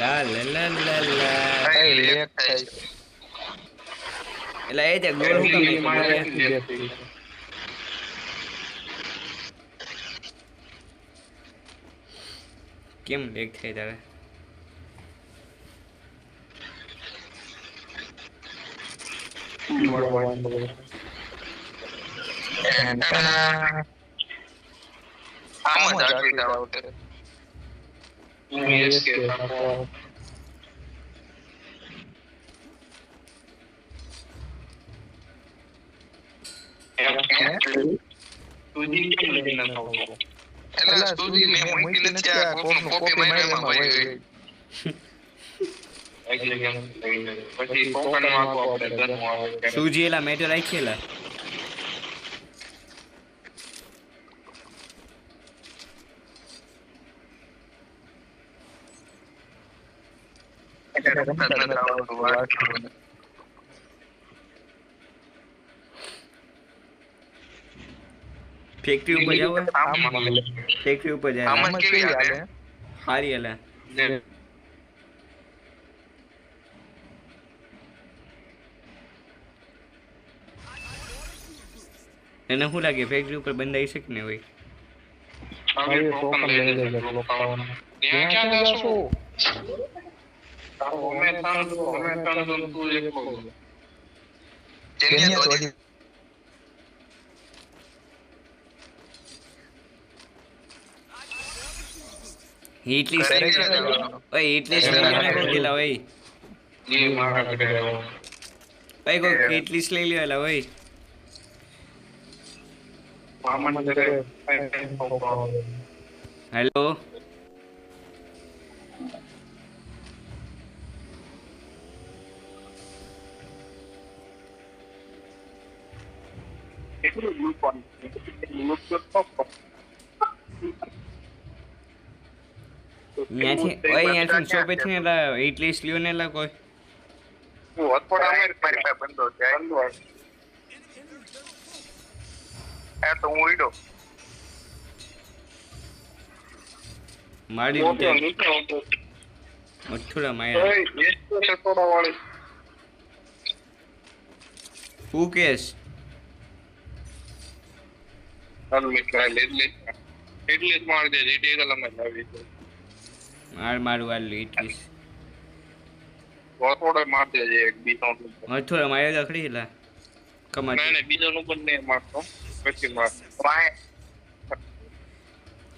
લા લા લા લા લા એ લેક થાય છે એટલે એ જે ગોળ હું કામ નાખ્યો મારે બોલે લેક થઈ છે કેમ લેક થાય તારે આમ જ આટલી આવતે યસ કે સુધી કેમ લઈ ન થાવ એટલે સુધી મેં મૂકી નથી આ કોકનું કોપી માર્યા એમાં વઈ પછી કોકણ માં કો આપણે ઘરનું આવે સૂજી એલા મેટો રાખીએલા ફેક્ટરી ઉપર જાવ ફેક્ટરી ઉપર જાય આમાં કેવી હાલે હારી એલા એને શું લાગે ફેક્ટરી ઉપર બંધાઈ શકે ને હોય હવે ટોકન લઈ લેજો લોકોને ત્યાં ક્યાં જાશો તારો અમે તાણ તું એકલો જેને તો હિટલી ઓય હિટલી લઈ લેને કો ગેલા ઓય જી મારા ઘરે આવો ઓય કો હિટલી લઈ લેલા ઓય મામા ઘરે હેલો કેટલું ગ્રુપ ઓન ગ્રુપ તો ન્યાથી ઓય ન્યાથી શોપેથી એલા હિટલી લ્યો ને એલા કોઈ હું થોડા અમે મારી પાસે બંધો છે બંધો આ તો હું ઈડો મારી નીચે મઠુડા માયા ઓય એ તો થોડા વાળી હું કેસ હાલ મિત્ર એટલે જ માર દે રીટી ગલમ જ આવી છે મારું વાલું હિટલી થોડો માર દે એક બીજો મઠુડા માયા દખડી એલા કમાટ નહીં બીજો નું પણ નહીં મારતો પછી માર વાય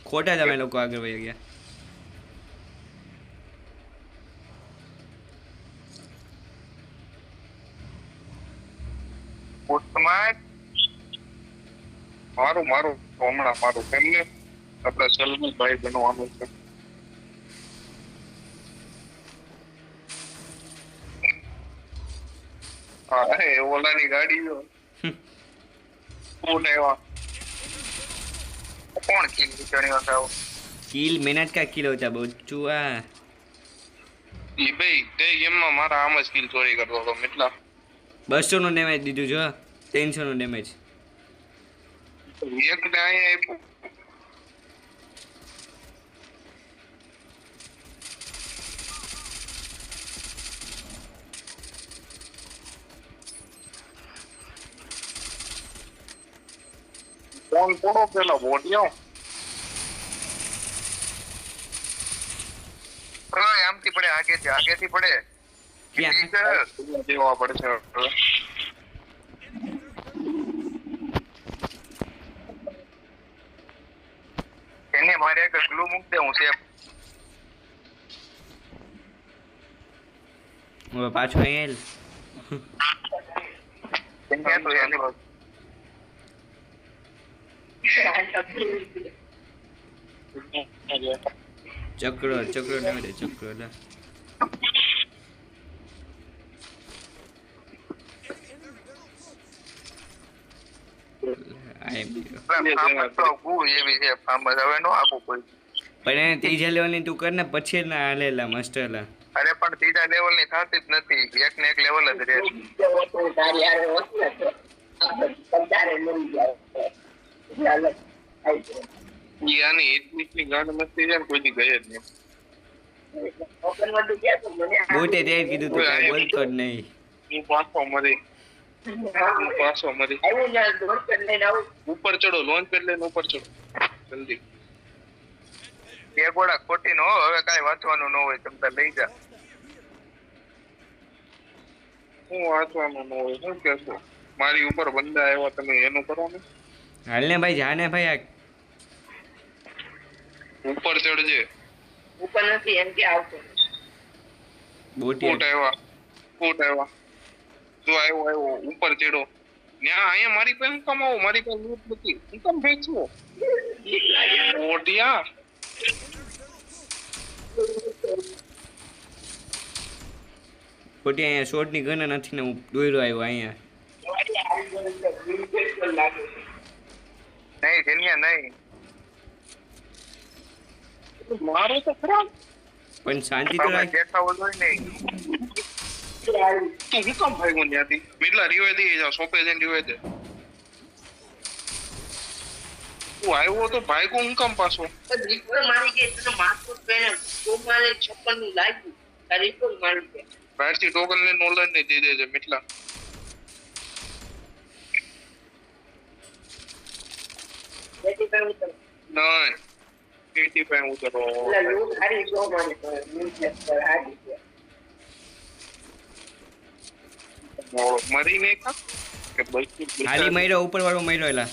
ખોટા તમે લોકો આગળ વહી ગયા પોસ્ટમાં મારું હમણાં મારું કેમને આપણે સલમી ભાઈ બનવાનું છે હા એ ઓલાની ગાડી કોણ એવા કોણ કિલ ચણી હતા કિલ મહેનત કા કિલ હોતા બચ્ચુઆ ઈ ભાઈ તે ગેમમાં મારા આમ જ કિલ ચોરી કરતો હતો કેટલા 200 નું ડેમેજ દીધું જો 300 નું ડેમેજ એક ને અહીંયા કોણ કોડો પેલા બોટિયો આમથી પડે આગેથી પડે દેવા પડશે એને મારે એક ગ્લુ મૂક દે હું સેફ હવે પાછો અહીં એને તો એની ચક્રો ડેમેજ ચક્રો લા પણ એને ત્રીજા લેવલ ની તું કર ને પછી ના હાલેલા મસ્ટરલા અરે પણ ત્રીજા લેવલ ની થતી જ નથી એક ને એક લેવલ જ રહે યાની એટલી ગાંડ મસ્તી છે ને કોઈ દી ગઈ જ નહીં બોટે તે કીધું તું કાંઈ બોલતો જ નહીં. હું પાછો મરી ઉપર ચડો લોન્ચ પેડ લઈને ઉપર ચડો જલ્દી બે ગોળા ખોટી નો હવે કાંઈ વાંચવાનું ન હોય તમે લઈ જા હું વાંચવાનું ન હોય શું કહેશો મારી ઉપર બંદા આવ્યા તમે એનું કરો ને હાલ ને ભાઈ જાને ભાઈ આ ઉપર ચડજે ઉપર નથી એમ કે આવતો બોટી ફૂટ આવ્યા જો આવ્યો ઉપર ચડો ન્યા અહીંયા મારી પાસે હું કમાવું મારી પાસે લૂટ નથી હું કેમ ફેંકશો ઓટિયા બોટી અહીંયા શોર્ટની ગન નથી ને હું દોયરો આવ્યો અહીંયા. નહીં જન્યા નહીં મારો તો ખરાબ પણ શાંતિ તો રાખ. દેખાવો જોઈએ નહીં તું હું કામ ભાઈ હું ત્યાંથી કેટલા રિવાય દઈ જાવ સોપે જઈને રિવાય દે તું આવ્યો તો ભાઈ હું કામ પાછો રિપોર્ટ મારી ગઈ તને માથું પેને તો મારે 56 નું લાગ્યું આ રિપોર્ટ મારી ગઈ બહારથી ટોકન લઈને ઓનલાઈન નહીં દઈ દેજે કેટલા બેટી પર ઉતર નહીં 85 ઉતરો એટલે લૂટ હારી જો મને લૂટ પર હારી છે મરી નહીં ખા કે બલ્કી હાલી માર્યો ઉપર વાળો માર્યો એલા.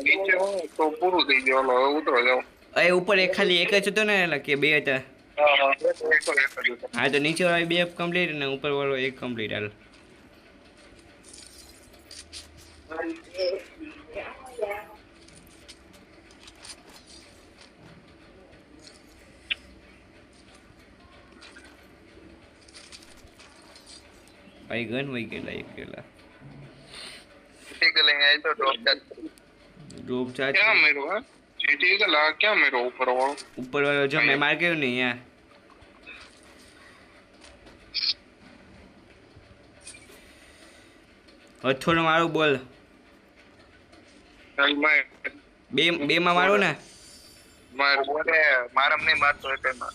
નીચે તો પૂરું થઈ ગયું હાલો હવે ઉતરો જાઓ એ ઉપર એક ખાલી એક જ હતો ને એલા કે બે હતા. હા તો નીચે વાળા બે કમ્પ્લીટ ને ઉપર વાળો એક કમ્પ્લીટ હાલ. ભાઈ ગન વહી ગયેલા એક ગયેલા ठीक है लेंगे तो ડ્રોપ ચાર્જ क्या मेरो है सीटी का ला क्या मेरो ऊपर वो ઉપર વાળો જો મેં માર કર્યો ને યાર હથોડો મારો બોલ चल मैं બે માં મારો ને मार बोले मारम नहीं मारतो है पे मार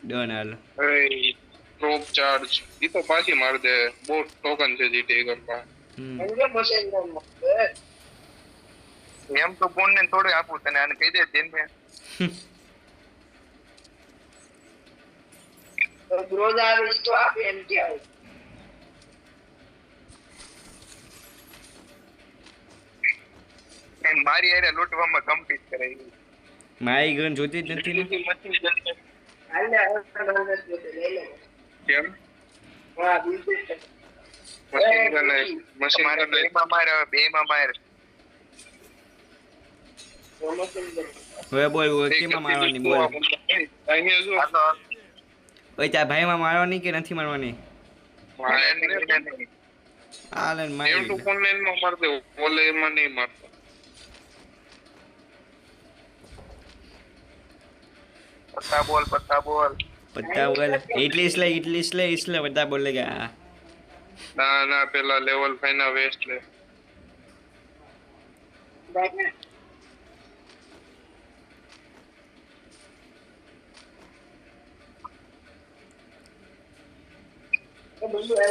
ડન હાલ. अरे ड्रॉप चार्ज ये तो पास ही मार दे बहुत टोकन से जीटी करता અંગે મશીન એમ તો ફોન ને થોડે આપું તને આને કહી દે દિન મે રોજ આવે તો આપે એમ કે આવે એ મારી આરે લૂંટવામાં કમ્પ્લીટ કરાઈ મારી ગન જોતી જ નથી ને. હાલે હવે લઈ લે કેમ વાહ બીજું મશીન ગન બે માં માર હવે બોલ કેમાં મારવાની બોલ. અહીંયા જો ઓય તાર ભાઈમાં મારવાની કે નથી મારવાની હાલ ને મારી એમ તો ઓનલાઈન માં માર દે ઓલે માં નહીં મારતો પત્તા બોલ પત્તા બોલ ઇટલી સ્લે બધા બોલે કે આ ના ના પેલા લેવલ 5 ના વેસ્ટ લે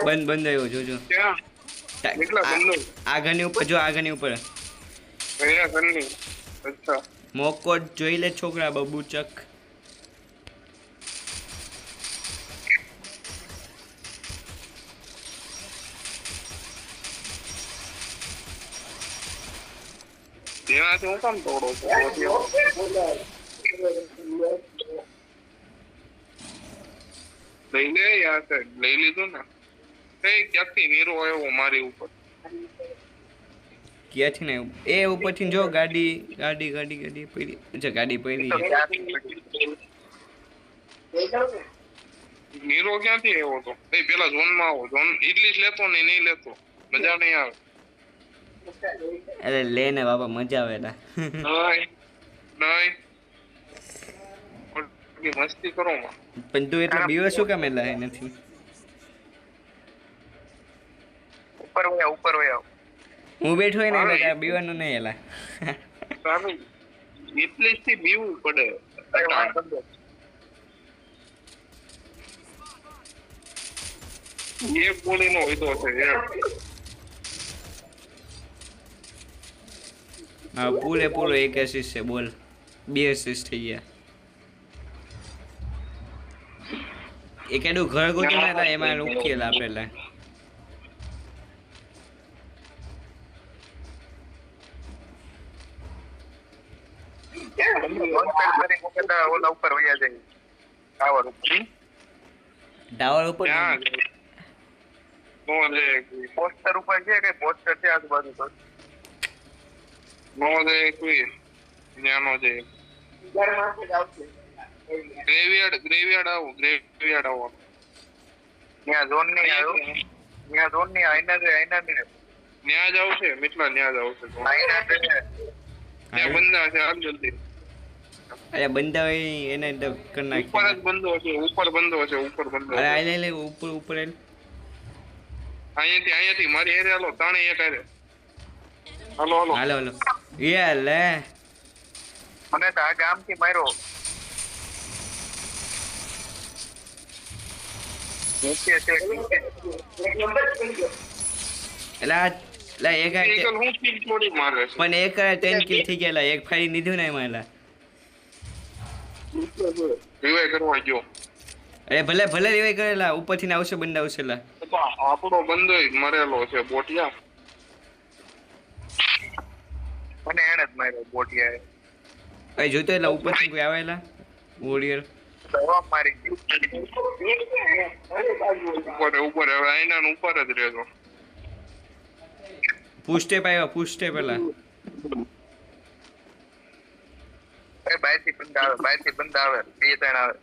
બંધ આવ્યો જોજો ક્યાં કેટલા બંદો આગળની ઉપર જો આગળની ઉપર કયા ઘરની અચ્છા મોકોટ જોઈ લે છોકરા બબુચક તેનાથી હું કામ તોડો છો લઈ લે યાર લઈ લીધું ને કઈ ક્યાંથી નીરો આવ્યો મારી ઉપર ક્યાંથી ને એ ઉપરથી જો ગાડી પડી અચ્છા ગાડી પડી નીરો ક્યાંથી આવ્યો તો એ પેલા ઝોન માં આવો ઝોન ઇડલી જ લેતો ને નહીં લેતો મજા નહીં આવે અરે લે ને બાબા મજા આવે લા નહીં મસ્તી કરો માં પણ તું એટલો બીવો શું કામ એલા નથી ઉપર વયા હું બેઠો હોય ને એટલે કાંઈ બીવાનું નહીં એલા સારું એટલે થી બીવું પડે એક ગોળીનો વિધો છે હા પૂરેપૂરો એક એસિસ્ટ છે બોલ 2 એસિસ્ટ થઈ ગયા એ કેડું ઘર ગોતું ને એટલે એમાં ઉકેલ આપેલા ઓલા ઉપર વયા જાય ટાવર ઉપર ટાવર ઉપર પોસ્ટર ઉપર છે કે પોસ્ટર છે આજુબાજુ પર નો દે કોઈ ન્યાનો છે ઘરમાંથી જ આવશે ગ્રેવિયાર્ડ આવો ત્યાં ઝોન નહીં આવ્યો ત્યાં ઝોન નહીં આઈના નહીં ન્યા જ આવશે મિથલા ન્યા જ આવશે આઈના ત્યાં બંદા છે આમ જલ્દી અરે બંધા હોય એને તો કરી નાખી ઉપર જ બંધો છે ઉપર બંધો છે અરે આ લે ઉપર અહીંયાથી મારી હેરે હાલો તાણે એક હારે હાલો યે લે મને તો આ ગામથી માર્યો નીચે છે એક નંબર થઈ ગયો એટલે એક હું કિલ છોડી મારે છે પણ એક 10 કિલ થઈ ગયેલા એક ફાડી દીધું ને એમાં રિવાઇવ કરવા ગયો અરે ભલે રિવાઈ કરેલા ઉપરથી આવશે બંદા આવશેલા આપણો બંધો મરેલો છે બોટિયા મને એને જ માર્યો બોટિયા એ જોતો એટલે ઉપરથી કોઈ આવેલા વોરિયર મારી ઉપર હવે આઈના ઉપર જ રહેજો પુશ સ્ટેપ પેલા બાયથી બંધ આવે 2-3 આવે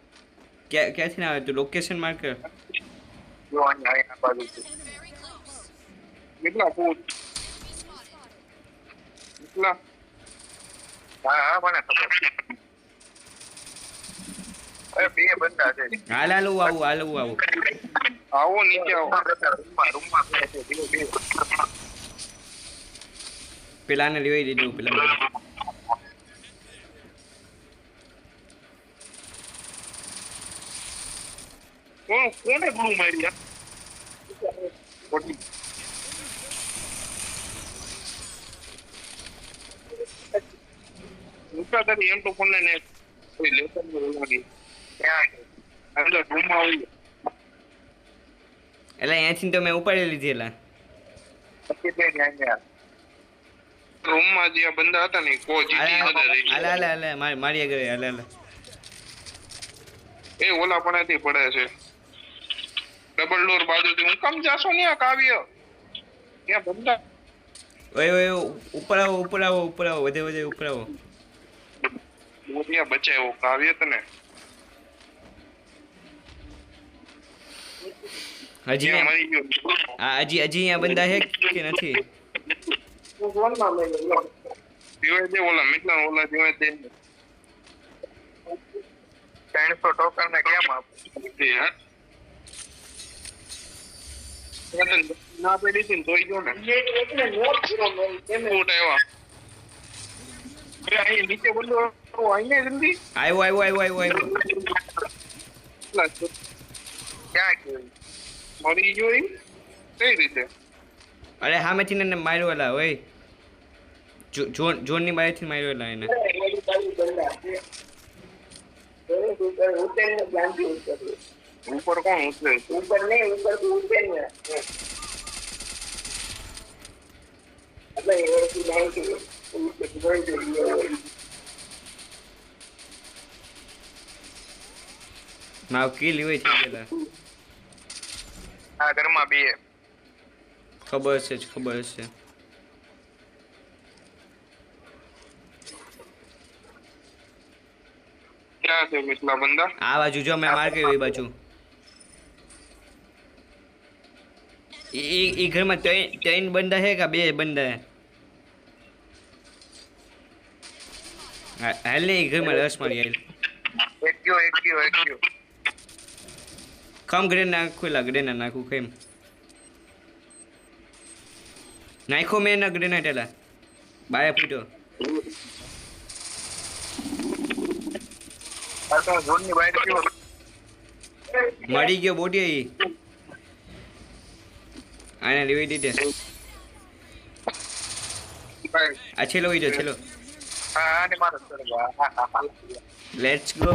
ક્યાંથી ના આવે તું લોકેશન માર્ક કર જો અહીંયા બાજુ કેટલા ફૂટ કેટલા હા મને ખબર અરે 2 બંદા છે હાલું આવું આવો નીચે આવો રૂમમાં બે પેલાને લેવાઈ દીધું પેલા કોને બ્લુ મારી એમ તો ફોન ને કોઈ લેસન લાગી અંદર રૂમમાં આવી એટલે અહીંયાથી તો મેં ઉપાડી લીધેલા રૂમમાં જે બંદા હતા ને કોઈ જીતી હાલે મારી આગળ હાલે એ ઓલા પણાથી પડે છે ડબલ ડોર બાજુથી હું કમ જાશો ને આ કાવ્ય ત્યાં બંદા ઓય ઉપર આવો વધે ઉપર આવો મોતિયા બચાવ્યો કાવ્ય તને હજી અહીંયા બંદા છે કે નથી હું ફોનમાં મેળવ્યો દિવાય દે ઓલા મિટલા ઓલા દિવાય દે 300 ટોકન ને કેમ આપું ના પેડી થી તોય જો ને એટલે નોટ કરો મેં કેમે ફૂટ આવ્યા અહીં નીચે બંધો અહીંયા જલ્દી આવ્યો ક્યાં ગયો મરી ગયો કઈ રીતે અરે હામેથી ને માર્યો એલા ઓય જોન ની બાજુથી માર્યો એલા એને ઉપર કોણ ઉતરે ઉપર નહીં ઉપર તો ઉતરે ને એટલે એથી નહીં માવ કિલ હોય થઈ ગયેલા આ ઘરમાં બે ખબર છે ક્યાં છે મિથલા બંદા આ બાજુ જો મેં માર કર્યો એ બાજુ એ ઘરમાં 3 બંદા છે કે 2 બંદા હાલ ને એ ઘરમાં રસ મારી હાલ એક ગયો ખમ ગ્રેનેડ નાખું કેમ નાખો મેં ના ગ્રેનેડ એલા બાય ફૂટો આ તો ઝોન ની બહાર ગયો મળી ગયો બોટી આને રિવાઈ દીધે આ છેલ્લો વિડિયો છેલ્લો હા આને મારો ચડવા લેટ્સ ગો